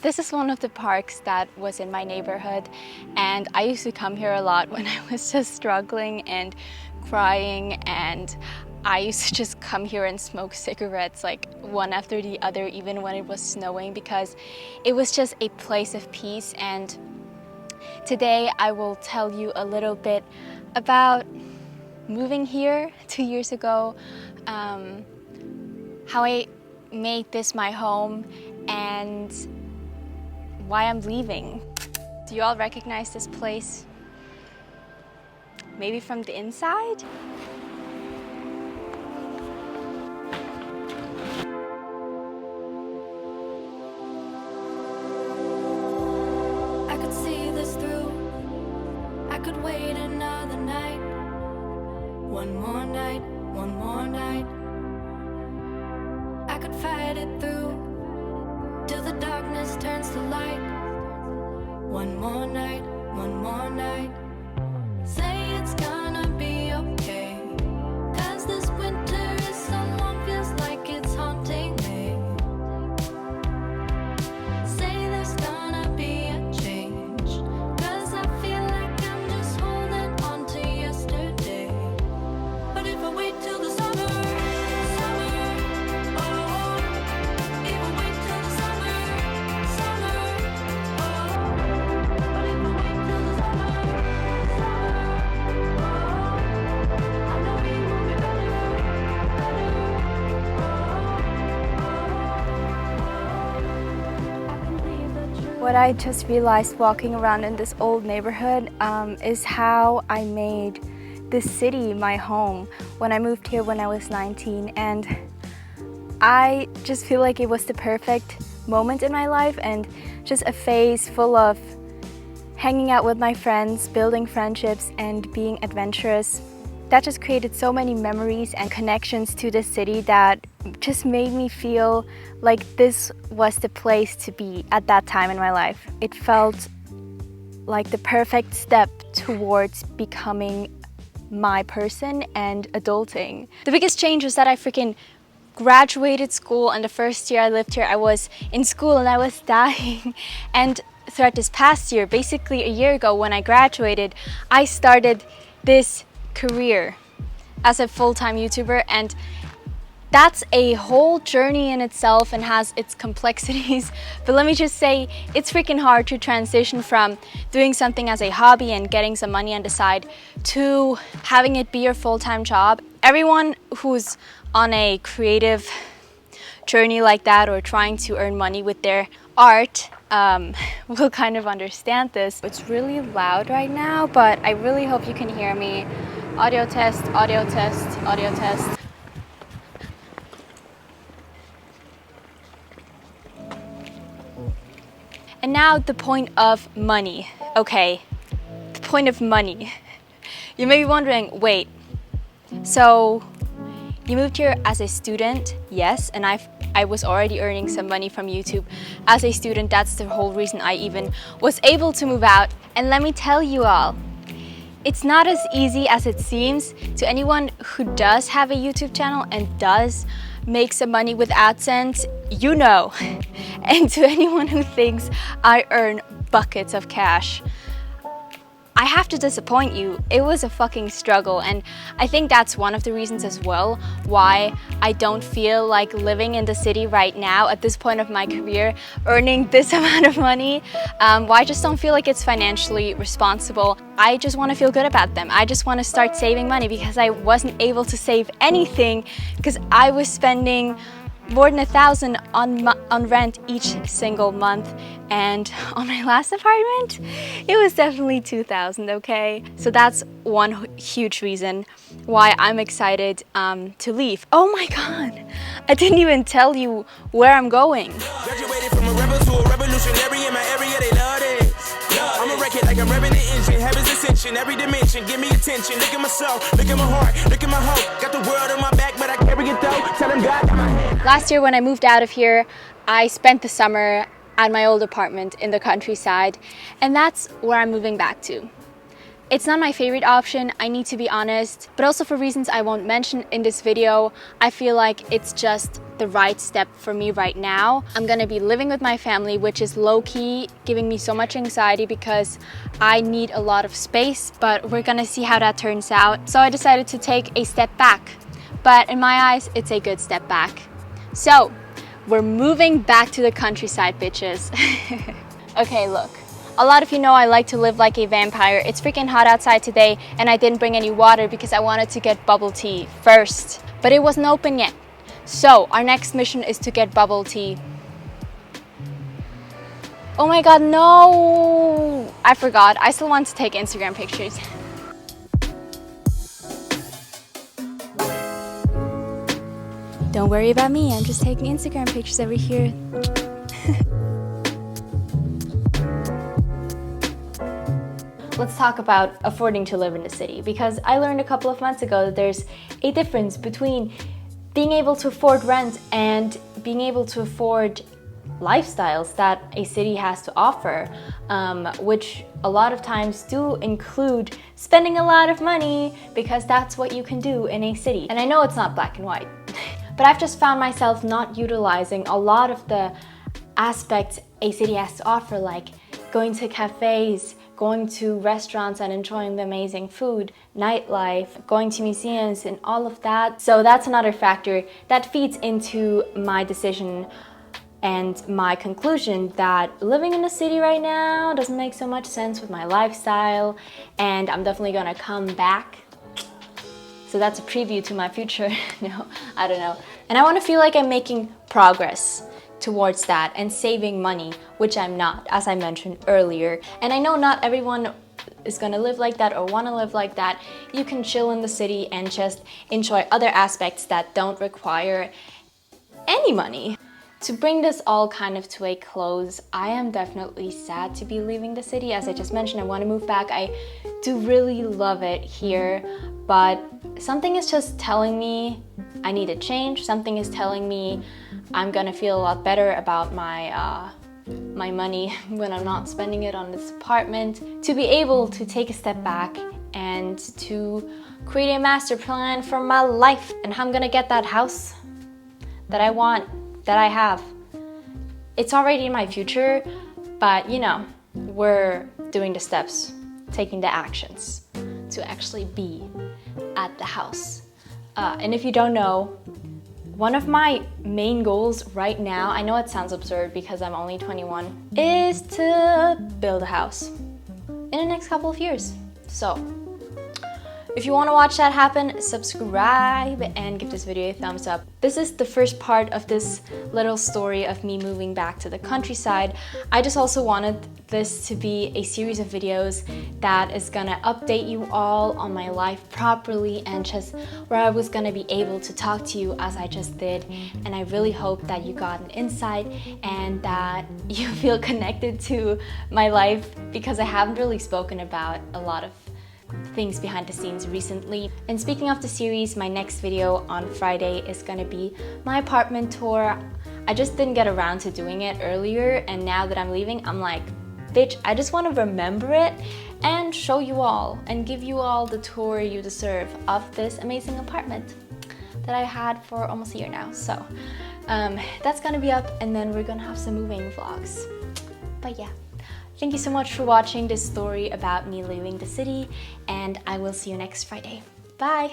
This is one of the parks that was in my neighborhood, and I used to come here a lot when I was just struggling and crying, and I used to just come here and smoke cigarettes like one after the other, even when it was snowing, because it was just a place of peace. And today I will tell you a little bit about moving here 2 years ago, how I made this my home, and why I'm leaving. Do you all recognize this place? Maybe from the inside? I could see this through. I could wait another night. One more night, one more night. I could fight it through till the darkness turns to light. One more night, one more night. Say it's gonna be okay, 'cause this winter is so long, feels like it's haunting me. Say there's gonna be a change, 'cause I feel like I'm just holding on to yesterday. But if I wait till the summer, oh, if I wait till the summer, oh, but if I wait till the summer, I know it will be better. What I just realized walking around in this old neighborhood is how I made this city my home when I moved here when I was 19, and I just feel like it was the perfect moment in my life and just a phase full of hanging out with my friends, building friendships, and being adventurous. That just created so many memories and connections to the city that just made me feel like this was the place to be at that time in my life. It felt like the perfect step towards becoming my person and adulting. The biggest change was that I freaking graduated school, and the first year I lived here I was in school and I was dying. And throughout this past year, basically a year ago when I graduated, I started this career as a full-time YouTuber, and that's a whole journey in itself and has its complexities. But let me just say, it's freaking hard to transition from doing something as a hobby and getting some money on the side to having it be your full-time job. Everyone who's on a creative journey like that or trying to earn money with their art will kind of understand this. It's really loud right now, but I really hope you can hear me. Audio test, audio test, audio test. And now the point of money. Okay, the point of money. You may be wondering, wait, so you moved here as a student? Yes, and I was already earning some money from YouTube as a student. That's the whole reason I even was able to move out. And let me tell you all, it's not as easy as it seems. To anyone who does have a YouTube channel and does make some money with AdSense, you know. And to anyone who thinks I earn buckets of cash, I have to disappoint you. It was a fucking struggle, and I think that's one of the reasons as well why I don't feel like living in the city right now at this point of my career, earning this amount of money. Why I just don't feel like it's financially responsible. I just want to feel good about them. I just want to start saving money because I wasn't able to save anything because I was spending more than $1,000 on rent each single month, and on my last apartment it was definitely $2,000. Okay, so that's one huge reason why I'm excited to leave. Oh my god, I didn't even tell you where I'm going. Graduated from a rebel to a revolutionary in my area, they love this. I'm a wreck it like I'm revving the engine, heaven's ascension, every dimension, give me attention. Look at my soul, look at my heart, look at my hope. Got the world on my back, but I carry it though. Tell them God got my hand. Last year when I moved out of here, I spent the summer at my old apartment in the countryside, and that's where I'm moving back to. It's not my favorite option, I need to be honest, but also for reasons I won't mention in this video, I feel like it's just the right step for me right now. I'm gonna be living with my family, which is low-key giving me so much anxiety because I need a lot of space, but we're gonna see how that turns out. So I decided to take a step back, but in my eyes, it's a good step back. So, we're moving back to the countryside, bitches. Okay, look. A lot of you know I like to live like a vampire. It's freaking hot outside today and I didn't bring any water because I wanted to get bubble tea first. But it wasn't open yet. So our next mission is to get bubble tea. Oh my god, no! I forgot. I still want to take Instagram pictures. Don't worry about me, I'm just taking Instagram pictures over here. Let's talk about affording to live in the city, because I learned a couple of months ago that there's a difference between being able to afford rent and being able to afford lifestyles that a city has to offer, which a lot of times do include spending a lot of money because that's what you can do in a city. And I know it's not black and white, but I've just found myself not utilizing a lot of the aspects a city has to offer, like going to cafes, going to restaurants and enjoying the amazing food, nightlife, going to museums and all of that. So that's another factor that feeds into my decision and my conclusion that living in the city right now doesn't make so much sense with my lifestyle, and I'm definitely gonna come back. So that's a preview to my future. No, I don't know. And I wanna feel like I'm making progress towards that and saving money, which I'm not, as I mentioned earlier. And I know not everyone is gonna live like that or wanna live like that. You can chill in the city and just enjoy other aspects that don't require any money. To bring this all kind of to a close, I am definitely sad to be leaving the city. As I just mentioned, I want to move back. I do really love it here, but something is just telling me I need a change. Something is telling me I'm gonna feel a lot better about my money when I'm not spending it on this apartment. To be able to take a step back and to create a master plan for my life and how I'm gonna get that house that I want, that I have. It's already in my future, but you know, we're doing the steps, taking the actions to actually be at the house. And if you don't know, one of my main goals right now, I know it sounds absurd because I'm only 21, is to build a house in the next couple of years. So if you want to watch that happen, subscribe and give this video a thumbs up. This is the first part of this little story of me moving back to the countryside. I just also wanted this to be a series of videos that is gonna update you all on my life properly and just where I was gonna be able to talk to you as I just did. And I really hope that you got an insight and that you feel connected to my life, because I haven't really spoken about a lot of things behind the scenes recently. And speaking of the series, my next video on Friday is gonna be my apartment tour. I just didn't get around to doing it earlier, and now that I'm leaving, I'm like, bitch, I just want to remember it and show you all and give you all the tour you deserve of this amazing apartment that I had for almost a year now. So that's gonna be up, and then we're gonna have some moving vlogs. But yeah, thank you so much for watching this story about me leaving the city, and I will see you next Friday. Bye!